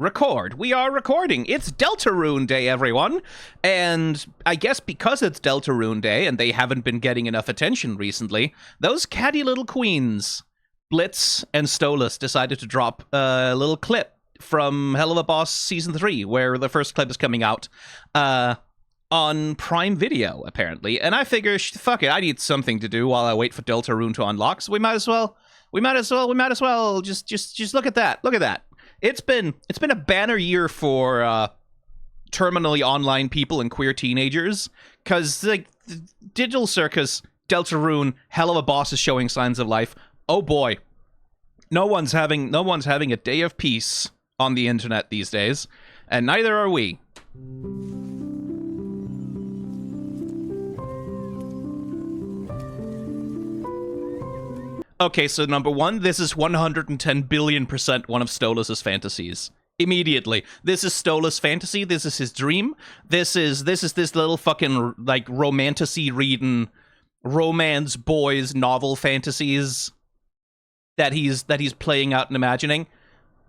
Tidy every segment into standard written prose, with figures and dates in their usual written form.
Record. We are recording. It's Deltarune Day, everyone. And I guess because it's Deltarune Day and they haven't been getting enough attention recently, those catty little queens, Blitz and Stolas, decided to drop a little clip from Hell of a Boss Season 3, where the first clip is coming out on Prime Video, apparently. And I figure, fuck it, I need something to do while I wait for Deltarune to unlock, so we might as well just look at that. Look at that. It's been a banner year for terminally online people and queer teenagers, because like Digital Circus, Deltarune, Hell of a Boss is showing signs of life. Oh boy, no one's having a day of peace on the internet these days, and neither are we. Okay, so number one, this is 110 billion% one of Stolas' fantasies. Immediately. This is Stolas' fantasy. This is his dream. This is this little fucking, like, romantasy reading romance boys novel fantasies that he's playing out and imagining.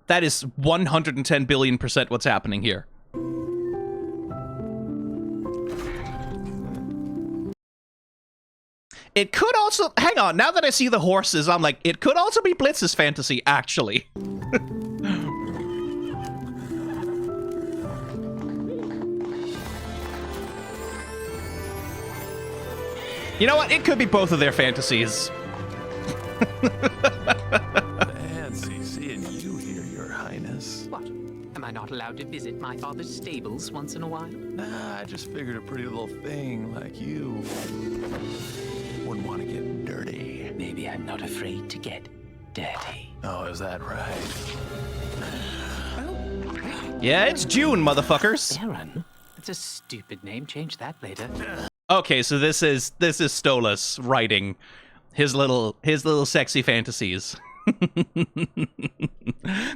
That is 110 billion% what's happening here. It could also... Hang on, now that I see the horses, I'm like, it could also be Blitz's fantasy, actually. You know what? It could be both of their fantasies. Fancy seeing you here, Your Highness. What? Am I not allowed to visit my father's stables once in a while? Nah, I just figured a pretty little thing like you wouldn't want to get dirty. Maybe I'm not afraid to get dirty. Oh, is that right? Yeah, it's June, motherfuckers. Baron? That's a stupid name. Change that later. Okay, so this is Stolas writing his little sexy fantasies.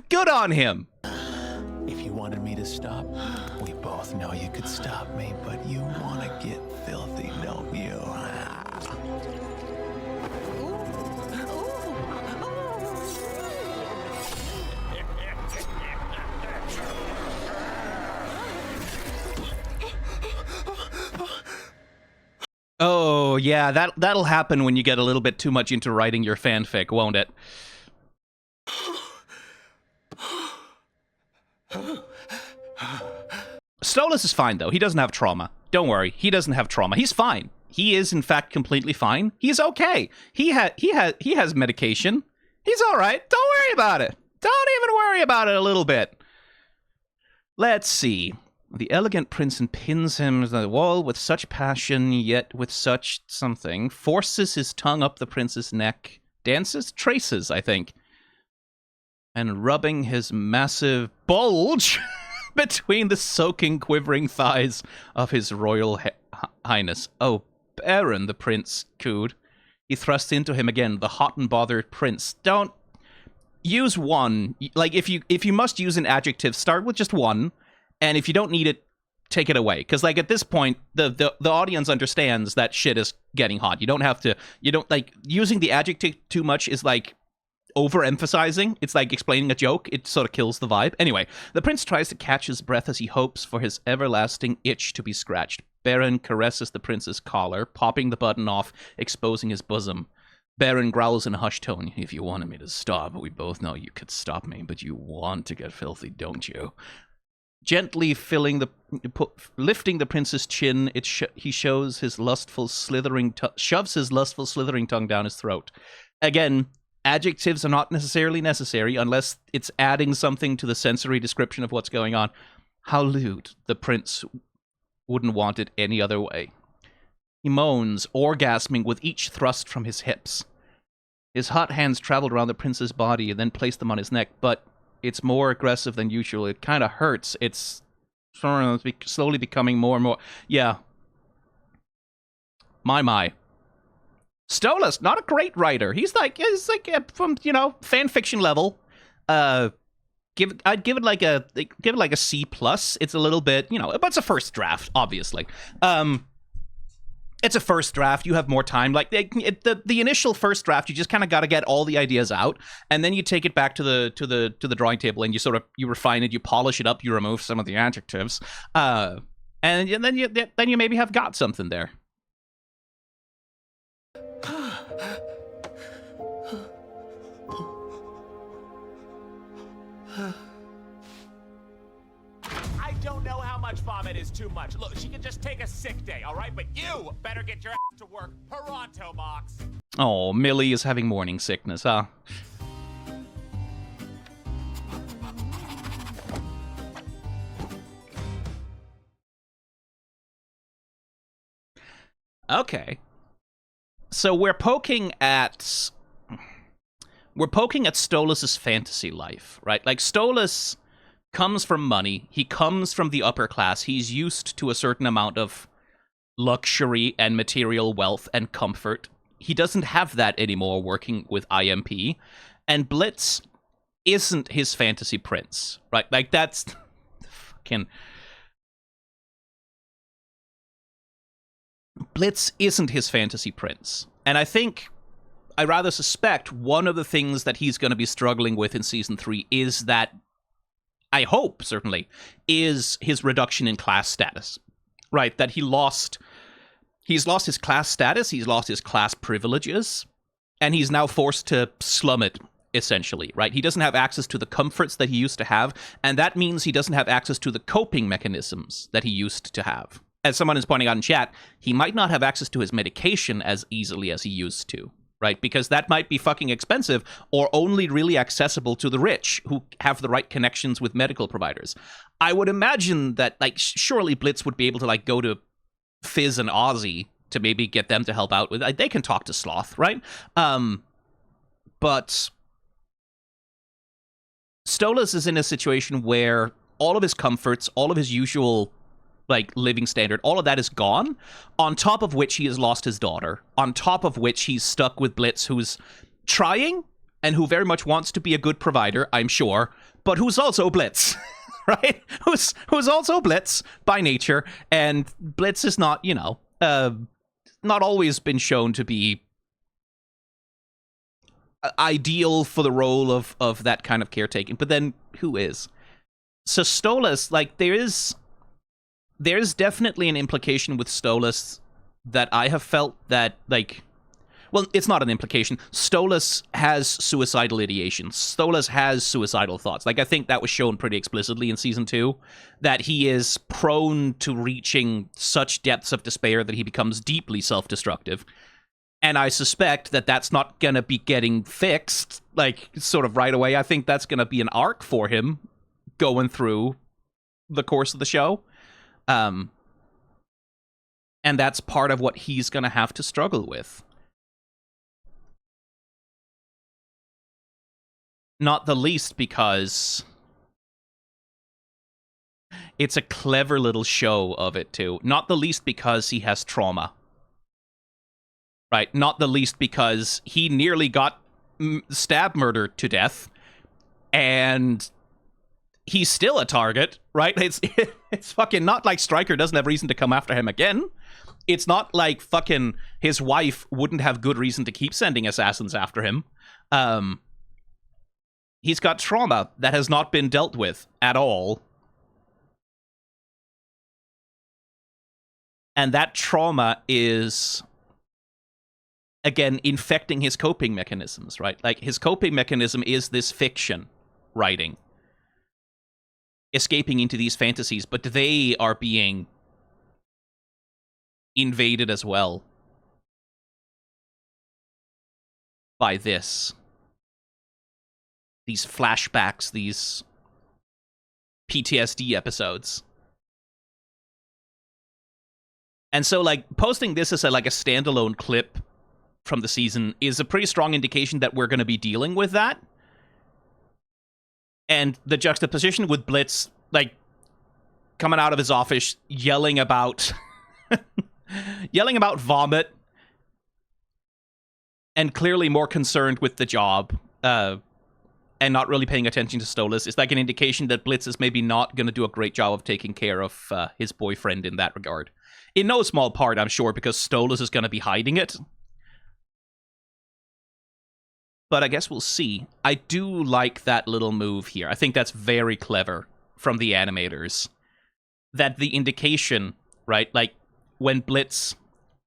Good on him. If you wanted me to stop, we both know you could stop me, but you want to get filthy, don't you? Oh, yeah, that'll happen when you get a little bit too much into writing your fanfic, won't it? Stolas is fine, though. He doesn't have trauma. Don't worry. He doesn't have trauma. He's fine. He is, in fact, completely fine. He's okay. He has medication. He's all right. Don't worry about it. Don't even worry about it a little bit. Let's see. The elegant prince pins him to the wall with such passion, yet with such something. Forces his tongue up the prince's neck. Dances? Traces, I think. And rubbing his massive bulge between the soaking, quivering thighs of his royal highness. Oh, Baron, the prince cooed. He thrust into him again, the hot and bothered prince. Don't use one. Like, if you must use an adjective, start with just one. And if you don't need it, take it away. Because, like, at this point, the audience understands that shit is getting hot. You don't have to... You don't, like, using the adjective too much is, like, overemphasizing. It's like explaining a joke. It sort of kills the vibe. Anyway, the prince tries to catch his breath as he hopes for his everlasting itch to be scratched. Baron caresses the prince's collar, popping the button off, exposing his bosom. Baron growls in a hushed tone. If you wanted me to stop, we both know you could stop me, but you want to get filthy, don't you? Gently lifting the prince's chin, he shows his lustful shoves his lustful slithering tongue down his throat. Again, adjectives are not necessarily necessary unless it's adding something to the sensory description of what's going on. How lewd. The prince wouldn't want it any other way. He moans, orgasming with each thrust from his hips. His hot hands traveled around the prince's body and then placed them on his neck, but it's more aggressive than usual. It kind of hurts. It's slowly becoming more and more... Yeah. My. Stolas, not a great writer. He's like from, fanfiction level. I'd give it like a C+. It's a little bit, but it's a first draft, obviously. it's a first draft. You have more time. Like the initial first draft, you just kind of got to get all the ideas out, and then you take it back to the drawing table, and you refine it, you polish it up, you remove some of the adjectives, and then you maybe have got something there. I don't know how much vomit is too much. Look, she can just take a sick day, all right? But you better get your ass to work pronto, Mox. Oh, Millie is having morning sickness, huh? Okay. So we're poking at Stolas' fantasy life, right? Like, Stolas comes from money. He comes from the upper class. He's used to a certain amount of luxury and material wealth and comfort. He doesn't have that anymore working with IMP. And Blitz isn't his fantasy prince, right? Like, that's fucking... Blitz isn't his fantasy prince. And I rather suspect one of the things that he's going to be struggling with in Season 3 is that, I hope, certainly, is his reduction in class status. Right, that he's lost his class status, he's lost his class privileges, and he's now forced to slum it, essentially, right? He doesn't have access to the comforts that he used to have, and that means he doesn't have access to the coping mechanisms that he used to have. As someone is pointing out in chat, he might not have access to his medication as easily as he used to, right? Because that might be fucking expensive or only really accessible to the rich who have the right connections with medical providers. I would imagine that, like, surely Blitz would be able to, like, go to Fizz and Ozzy to maybe get them to help out with... They can talk to Sloth, right? But Stolas is in a situation where all of his comforts, all of his usual... like, living standard, all of that is gone, on top of which he has lost his daughter, on top of which he's stuck with Blitz, who's trying, and who very much wants to be a good provider, I'm sure, but who's also Blitz, right? Who's also Blitz by nature, and Blitz is not, not always been shown to be ideal for the role of that kind of caretaking, but then who is? So Stolas, like, there's definitely an implication with Stolas that I have felt that, like... Well, it's not an implication. Stolas has suicidal ideation. Stolas has suicidal thoughts. Like, I think that was shown pretty explicitly in Season 2, that he is prone to reaching such depths of despair that he becomes deeply self-destructive. And I suspect that that's not going to be getting fixed, like, sort of right away. I think that's going to be an arc for him going through the course of the show. And that's part of what he's going to have to struggle with. Not the least because it's a clever little show of it, too. Not the least because he has trauma. Right? Not the least because he nearly got stab murdered to death, and... he's still a target, right? It's fucking not like Stryker doesn't have reason to come after him again. It's not like fucking his wife wouldn't have good reason to keep sending assassins after him. He's got trauma that has not been dealt with at all. And that trauma is, again, infecting his coping mechanisms, right? Like, his coping mechanism is this fiction writing. Escaping into these fantasies, but they are being invaded as well by this. These flashbacks, these PTSD episodes. And so, like, posting this as a standalone clip from the season is a pretty strong indication that we're going to be dealing with that. And the juxtaposition with Blitz, like, coming out of his office, yelling about vomit, and clearly more concerned with the job, and not really paying attention to Stolas, is like an indication that Blitz is maybe not going to do a great job of taking care of his boyfriend in that regard. In no small part, I'm sure, because Stolas is going to be hiding it. But I guess we'll see. I do like that little move here. I think that's very clever from the animators. That the indication, right, like when Blitz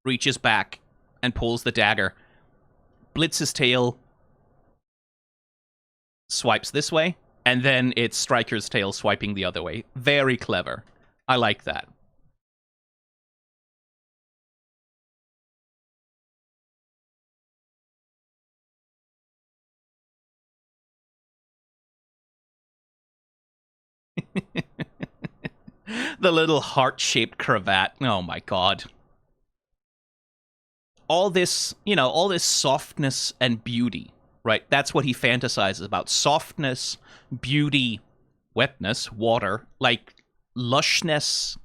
reaches back and pulls the dagger, Blitz's tail swipes this way, and then it's Stryker's tail swiping the other way. Very clever. I like that. The little heart-shaped cravat. Oh my god. All this, you know, all this softness and beauty, right? That's what he fantasizes about. Softness, beauty, wetness, water, like lushness,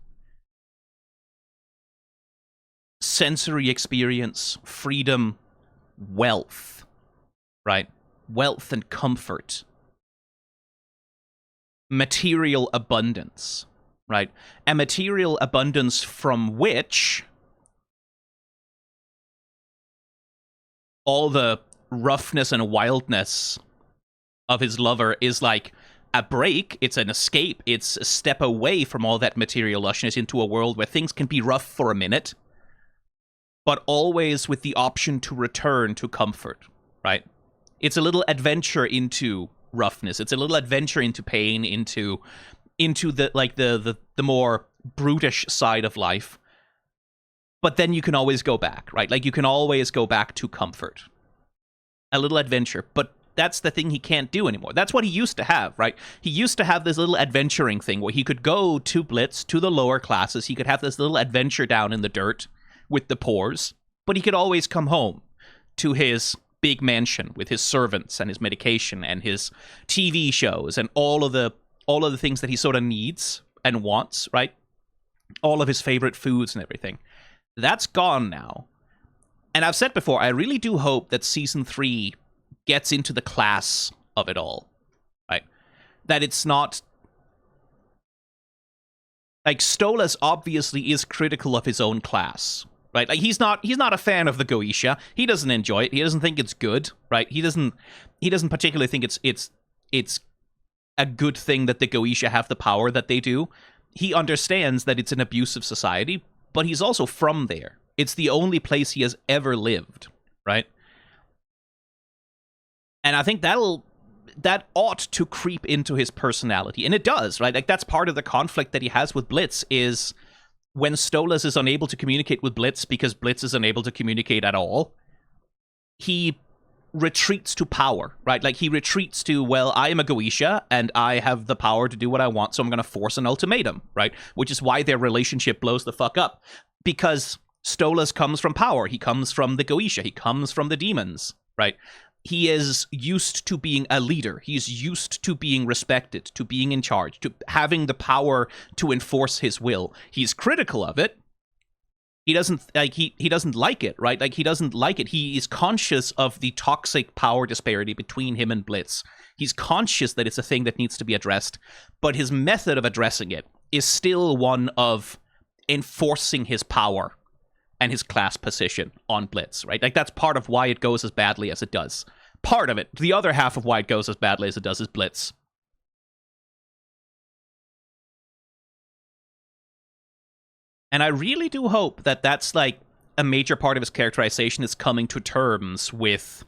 sensory experience, freedom, wealth, right? Wealth and comfort. Material abundance, right? A material abundance from which all the roughness and wildness of his lover is like a break, it's an escape, it's a step away from all that material lushness into a world where things can be rough for a minute, but always with the option to return to comfort, right? It's a little adventure into roughness. It's a little adventure into pain, into the like the more brutish side of life. But then you can always go back, right? Like you can always go back to comfort. A little adventure, but that's the thing he can't do anymore. That's what he used to have, right? He used to have this little adventuring thing where he could go to Blitz, to the lower classes. He could have this little adventure down in the dirt with the pores, but he could always come home to his big mansion with his servants and his medication and his TV shows and all of the things that he sort of needs and wants, right? All of his favorite foods and everything. That's gone now. And I've said before, I really do hope that Season 3 gets into the class of it all, right? That it's not... Like, Stolas obviously is critical of his own class, right? Like, he's not a fan of the Goetia. He doesn't enjoy it. He doesn't think it's good, right? He doesn't particularly think it's a good thing that the Goetia have the power that they do. He understands that it's an abusive society, but he's also from there. It's the only place he has ever lived, right? And I think that ought to creep into his personality. And it does, right? Like, that's part of the conflict that he has with Blitz is when Stolas is unable to communicate with Blitz because Blitz is unable to communicate at all, he retreats to power, right? Like, he retreats to, well, I am a Goetia, and I have the power to do what I want, so I'm going to force an ultimatum, right? Which is why their relationship blows the fuck up. Because Stolas comes from power. He comes from the Goetia. He comes from the demons, right? He is used to being a leader. He's used to being respected, to being in charge, to having the power to enforce his will. He's critical of it. He doesn't like he doesn't like it, right? Like, he doesn't like it. He is conscious of the toxic power disparity between him and Blitz. He's conscious that it's a thing that needs to be addressed, but his method of addressing it is still one of enforcing his power and his class position on Blitz, right? Like, that's part of why it goes as badly as it does. Part of it. The other half of why it goes as badly as it does is Blitz. And I really do hope that that's, like, a major part of his characterization is coming to terms with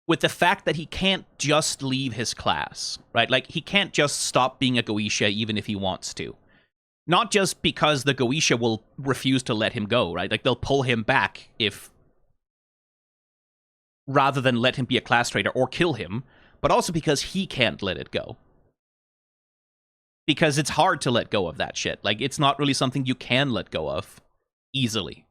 the fact that he can't just leave his class, right? Like, he can't just stop being a Goetia even if he wants to. Not just because the Goetia will refuse to let him go, right? Like, they'll pull him back rather than let him be a class traitor or kill him, but also because he can't let it go. Because it's hard to let go of that shit. Like, it's not really something you can let go of easily.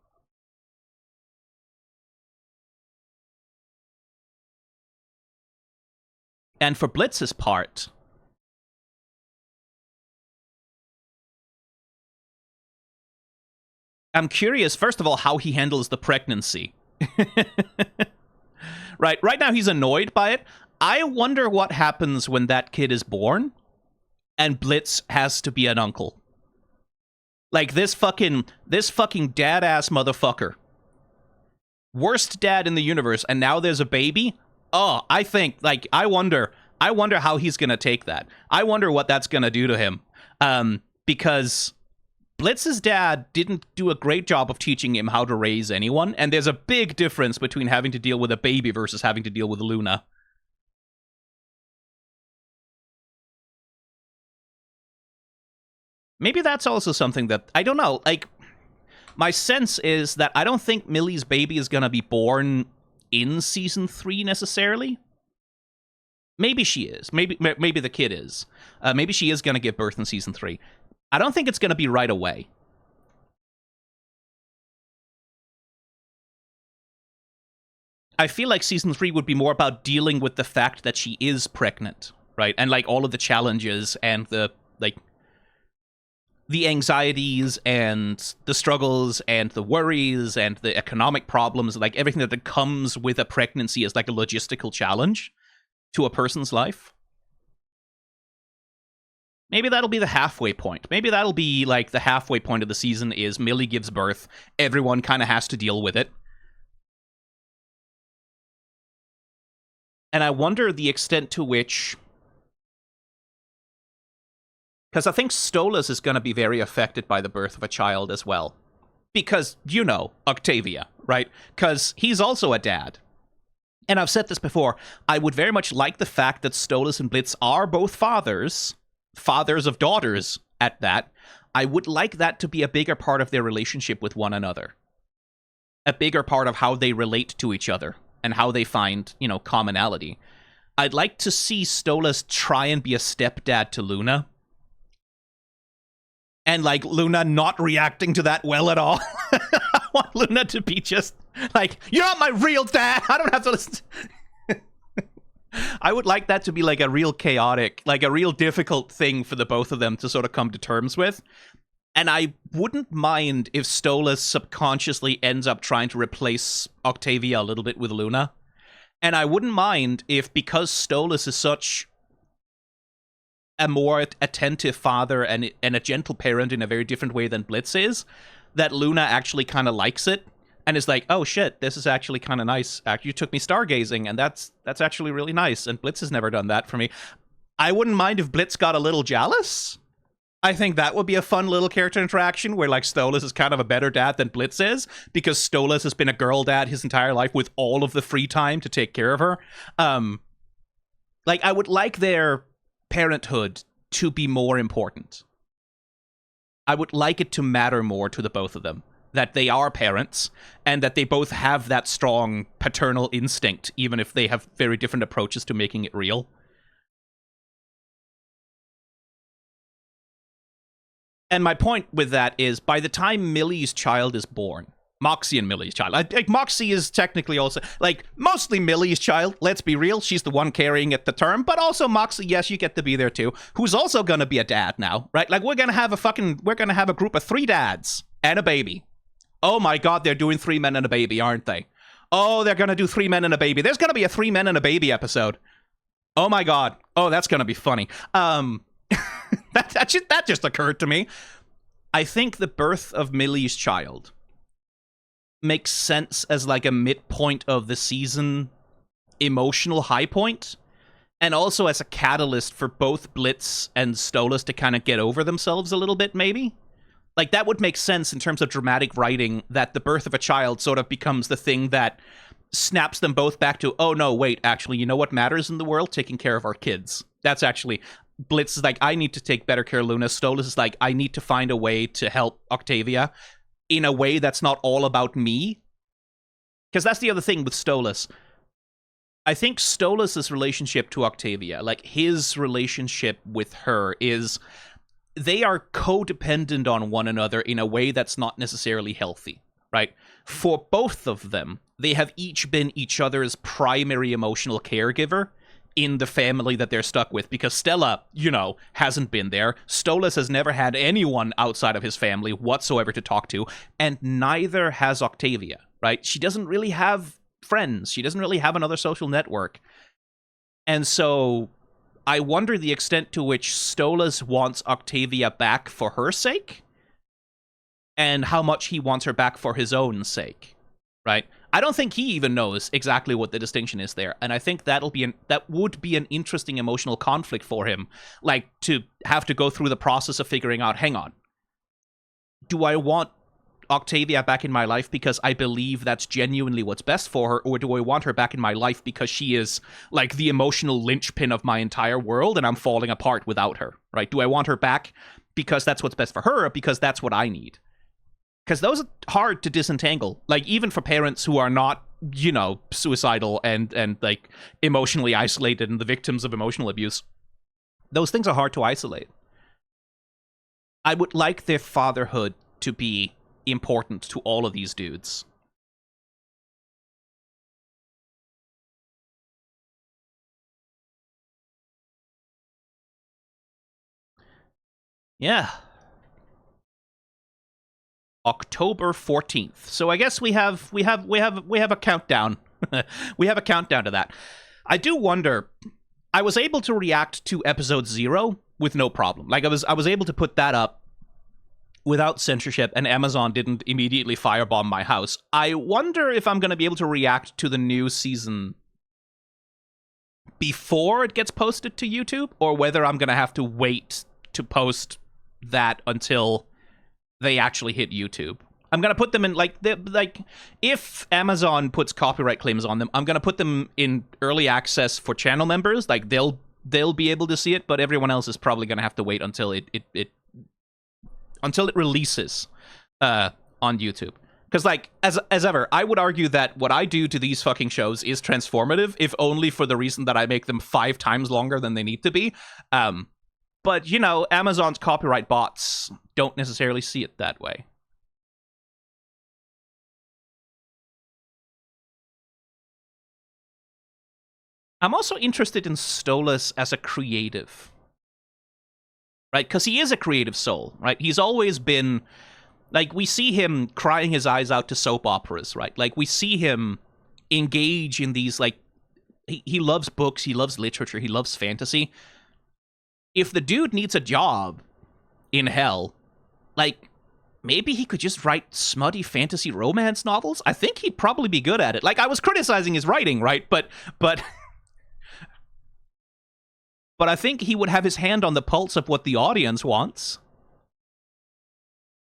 And for Blitz's part, I'm curious, first of all, how he handles the pregnancy. Right now he's annoyed by it. I wonder what happens when that kid is born and Blitz has to be an uncle. Like, this fucking dad-ass motherfucker. Worst dad in the universe, and now there's a baby? Oh, I think, like, I wonder how he's gonna take that. I wonder what that's gonna do to him. Because Blitz's dad didn't do a great job of teaching him how to raise anyone, and there's a big difference between having to deal with a baby versus having to deal with Luna. Maybe that's also something that, I don't know, like, my sense is that I don't think Millie's baby is gonna be born in Season 3 necessarily. Maybe she is. Maybe the kid is. Maybe she is gonna give birth in Season 3. I don't think it's gonna be right away. I feel like Season 3 would be more about dealing with the fact that she is pregnant, right? And, like, all of the challenges and the, like, the anxieties and the struggles and the worries and the economic problems, like, everything that comes with a pregnancy is, like, a logistical challenge to a person's life. Maybe that'll be the halfway point. Maybe that'll be, like, the halfway point of the season is Millie gives birth, everyone kind of has to deal with it. And I wonder the extent to which... Because I think Stolas is going to be very affected by the birth of a child as well. Because, you know, Octavia, right? Because he's also a dad. And I've said this before, I would very much like the fact that Stolas and Blitz are both fathers of daughters at that. I would like that to be a bigger part of their relationship with one another. A bigger part of how they relate to each other and how they find, you know, commonality. I'd like to see Stolas try and be a stepdad to Luna. And, like, Luna not reacting to that well at all. I want Luna to be just, like, you're not my real dad! I don't have to listen to... I would like that to be, like, a real chaotic, like, a real difficult thing for the both of them to sort of come to terms with. And I wouldn't mind if Stolas subconsciously ends up trying to replace Octavia a little bit with Luna. And I wouldn't mind if, because Stolas is such a more attentive father and a gentle parent in a very different way than Blitz is, that Luna actually kind of likes it and is like, oh shit, this is actually kind of nice. You took me stargazing, and that's actually really nice, and Blitz has never done that for me. I wouldn't mind if Blitz got a little jealous. I think that would be a fun little character interaction where, like, Stolas is kind of a better dad than Blitz is, because Stolas has been a girl dad his entire life with all of the free time to take care of her. Like, I would like their parenthood to be more important. I would like it to matter more to the both of them. That they are parents, and that they both have that strong paternal instinct, even if they have very different approaches to making it real. And my point with that is, by the time Millie's child is born, Moxie and Millie's child, like, Moxie is technically also, like, mostly Millie's child, let's be real, she's the one carrying it the term, but also Moxie, yes, you get to be there too, who's also gonna be a dad now, right? Like, we're gonna have a group of 3 dads and a baby. Oh my god, they're doing 3 men and a baby, aren't they? Oh, they're gonna do 3 men and a baby. There's gonna be a 3 men and a baby episode. Oh my god. Oh, that's gonna be funny. That just occurred to me. I think the birth of Millie's child makes sense as, like, a midpoint of the season emotional high point, and also as a catalyst for both Blitz and Stolas to kind of get over themselves a little bit, maybe. Like, that would make sense in terms of dramatic writing, that the birth of a child sort of becomes the thing that snaps them both back to, oh no, wait, actually, you know what matters in the world? Taking care of our kids. That's actually... Blitz is like, I need to take better care of Luna. Stolas is like, I need to find a way to help Octavia in a way that's not all about me. Because that's the other thing with Stolas. I think Stolas' relationship to Octavia, like, his relationship with her is... They are codependent on one another in a way that's not necessarily healthy, right? For both of them, they have each been each other's primary emotional caregiver in the family that they're stuck with, because Stella, you know, hasn't been there. Stolas has never had anyone outside of his family whatsoever to talk to, and neither has Octavia, right? She doesn't really have friends. She doesn't really have another social network. And so I wonder the extent to which Stolas wants Octavia back for her sake, and how much he wants her back for his own sake, right? I don't think he even knows exactly what the distinction is there, and I think that would be an interesting emotional conflict for him, like to have to go through the process of figuring out, hang on, do I want Octavia back in my life because I believe that's genuinely what's best for her, or do I want her back in my life because she is like the emotional linchpin of my entire world and I'm falling apart without her, right? Do I want her back because that's what's best for her, or because that's what I need? Because those are hard to disentangle, like even for parents who are not, you know, suicidal and like emotionally isolated and the victims of emotional abuse. Those things are hard to isolate. I would like their fatherhood to be important to all of these dudes. Yeah. October 14th. So I guess we have a countdown. We have a countdown to that. I do wonder, I was able to react to episode 0 with no problem. Like I was able to put that up without censorship, and Amazon didn't immediately firebomb my house. I wonder if I'm going to be able to react to the new season before it gets posted to YouTube, or whether I'm going to have to wait to post that until they actually hit YouTube. I'm going to put them in, like if Amazon puts copyright claims on them, I'm going to put them in early access for channel members. Like they'll be able to see it, but everyone else is probably going to have to wait until it releases on YouTube. Because, like, as ever, I would argue that what I do to these fucking shows is transformative, if only for the reason that I make them 5 times longer than they need to be. But, you know, Amazon's copyright bots don't necessarily see it that way. I'm also interested in Stolas as a creative. Right? Because he is a creative soul, right? He's always been, like, we see him crying his eyes out to soap operas, right? Like, we see him engage in these, like, he loves books, he loves literature, he loves fantasy. If the dude needs a job in hell, like, maybe he could just write smutty fantasy romance novels? I think he'd probably be good at it. Like, I was criticizing his writing, right? But I think he would have his hand on the pulse of what the audience wants.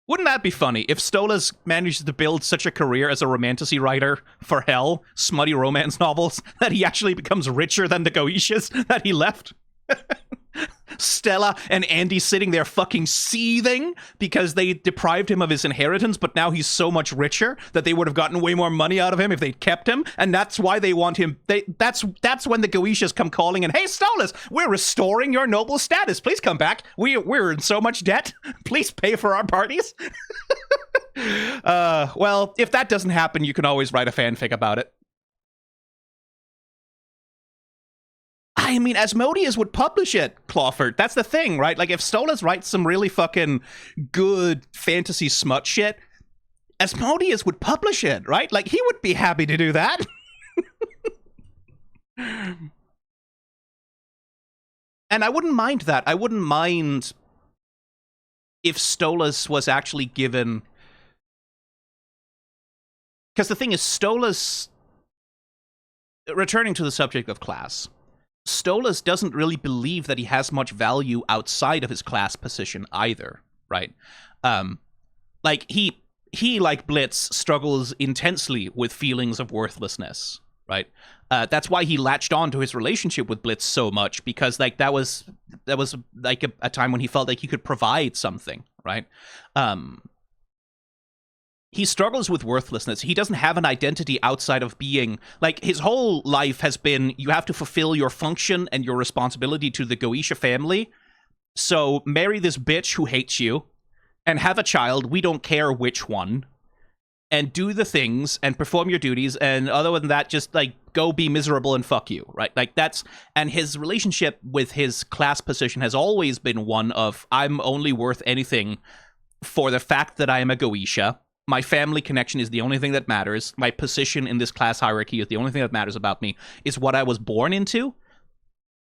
Wouldn't that be funny if Stolas manages to build such a career as a romantasy writer for hell, smutty romance novels, that he actually becomes richer than the Goetias that he left? Stella and Andy sitting there fucking seething because they deprived him of his inheritance, but now he's so much richer that they would have gotten way more money out of him if they'd kept him, and that's why they want him. That's when the Goetias come calling and, hey, Stolas, we're restoring your noble status. Please come back. We're in so much debt. Please pay for our parties. Well, if that doesn't happen, you can always write a fanfic about it. I mean, Asmodeus would publish it, Clawford. That's the thing, right? Like, if Stolas writes some really fucking good fantasy smut shit, Asmodeus would publish it, right? Like, he would be happy to do that. And I wouldn't mind that. I wouldn't mind if Stolas was actually given... Because the thing is, Stolas... Returning to the subject of class... Stolas doesn't really believe that he has much value outside of his class position either, right? Like, he, like Blitz, struggles intensely with feelings of worthlessness, right? That's why he latched on to his relationship with Blitz so much, because, like, that was like a time when he felt like he could provide something, right? He struggles with worthlessness. He doesn't have an identity outside of being... Like, his whole life has been, you have to fulfill your function and your responsibility to the Goetia family. So, marry this bitch who hates you, and have a child, we don't care which one, and do the things, and perform your duties, and other than that, just, like, go be miserable and fuck you, right? Like, that's... And his relationship with his class position has always been one of, I'm only worth anything for the fact that I am a Goetia. My family connection is the only thing that matters. My position in this class hierarchy is the only thing that matters about me, is what I was born into.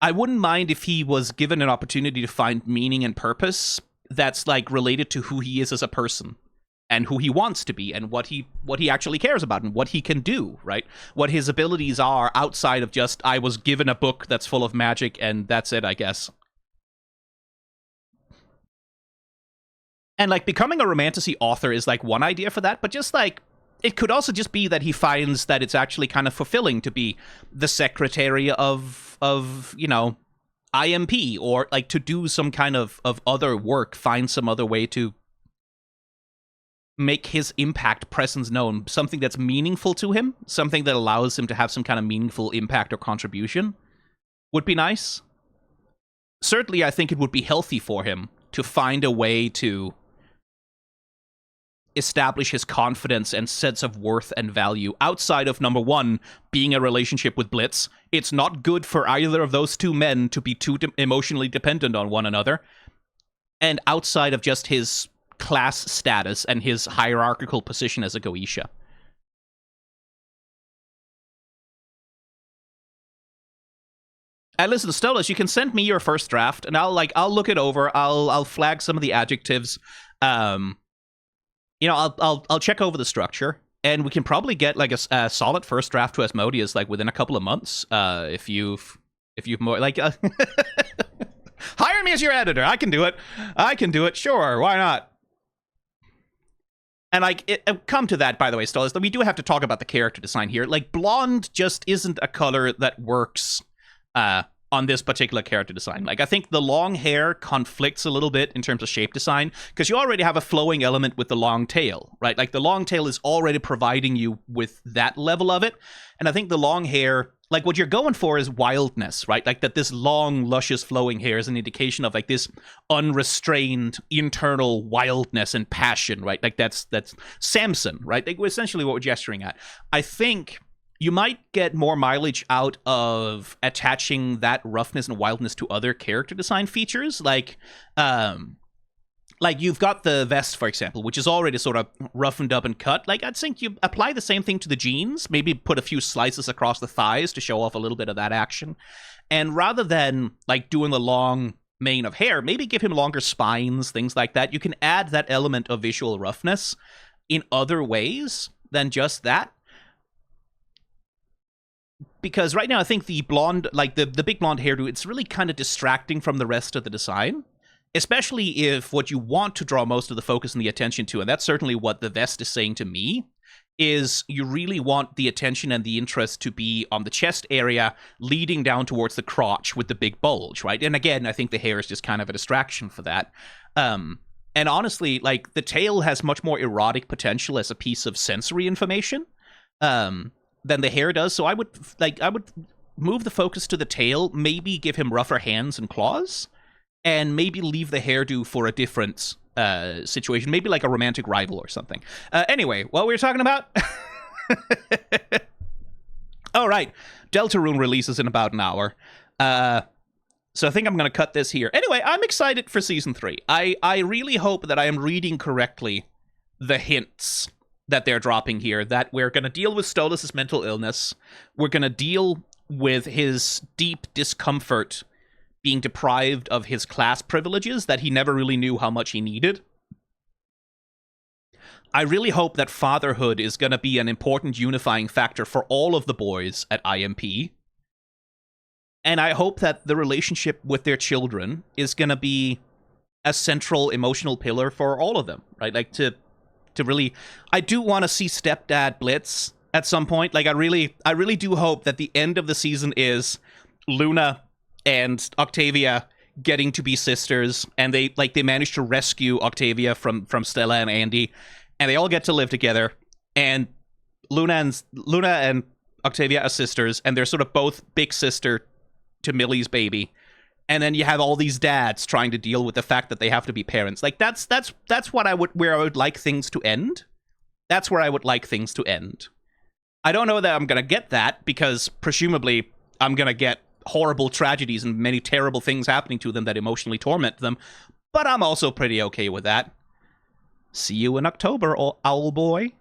I wouldn't mind if he was given an opportunity to find meaning and purpose that's, like, related to who he is as a person. and who he wants to be, and what he actually cares about, and what he can do, right? What his abilities are outside of just, I was given a book that's full of magic, and that's it, I guess. And, like, becoming a romantasy author is, like, one idea for that, but just, like, it could also just be that he finds that it's actually kind of fulfilling to be the secretary of you know, IMP, or, like, to do some kind of other work, find some other way to make his impact presence known, something that's meaningful to him, something that allows him to have some kind of meaningful impact or contribution would be nice. Certainly, I think it would be healthy for him to find a way to establish his confidence and sense of worth and value outside of, number one, being a relationship with Blitz. It's not good for either of those two men to be too emotionally dependent on one another. And outside of just his class status and his hierarchical position as a Goetia. And listen, Stolas, you can send me your first draft, and I'll look it over. I'll flag some of the adjectives. You know, I'll check over the structure, and we can probably get like a solid first draft to Asmodeus like within a couple of months. If you've more like hire me as your editor. I can do it. Sure, why not? And like, come to that, by the way, Stolas, we do have to talk about the character design here. Like, blonde just isn't a color that works on this particular character design. Like, I think the long hair conflicts a little bit in terms of shape design, because you already have a flowing element with the long tail, right? Like, the long tail is already providing you with that level of it. And I think the long hair, like, what you're going for is wildness, right? Like, that this long, luscious, flowing hair is an indication of, like, this unrestrained internal wildness and passion, right? Like, that's Samson, right? Like, essentially what we're gesturing at. I think you might get more mileage out of attaching that roughness and wildness to other character design features, like you've got the vest, for example, which is already sort of roughened up and cut. Like, I'd think you apply the same thing to the jeans, maybe put a few slices across the thighs to show off a little bit of that action. And rather than, like, doing the long mane of hair, maybe give him longer spines, things like that. You can add that element of visual roughness in other ways than just that. Because right now, I think the blonde, like the big blonde hairdo, it's really kind of distracting from the rest of the design. Especially if what you want to draw most of the focus and the attention to, and that's certainly what the vest is saying to me, is you really want the attention and the interest to be on the chest area, leading down towards the crotch with the big bulge, right? And again, I think the hair is just kind of a distraction for that. And honestly, like, the tail has much more erotic potential as a piece of sensory information than the hair does. So I would move the focus to the tail, maybe give him rougher hands and claws, and maybe leave the hairdo for a different situation, maybe like a romantic rival or something. Anyway, what were we talking about? All right, Deltarune releases in about an hour. So I think I'm going to cut this here. Anyway, I'm excited for Season 3. I really hope that I am reading correctly the hints that they're dropping here, that we're going to deal with Stolas' mental illness. We're going to deal with his deep discomfort being deprived of his class privileges that he never really knew how much he needed. I really hope that fatherhood is going to be an important unifying factor for all of the boys at IMP. And I hope that the relationship with their children is going to be a central emotional pillar for all of them, right? Like, to really, I do want to see stepdad Blitz at some point. Like, I really do hope that the end of the season is Luna and Octavia getting to be sisters, and they manage to rescue Octavia from Stella and Andy, and they all get to live together, and Luna and Octavia are sisters, and they're sort of both big sister to Millie's baby. And then you have all these dads trying to deal with the fact that they have to be parents. Like, that's where I would like things to end. That's where I would like things to end. I don't know that I'm going to get that, because presumably I'm going to get horrible tragedies and many terrible things happening to them that emotionally torment them. But I'm also pretty okay with that. See you in October, Owl Boy.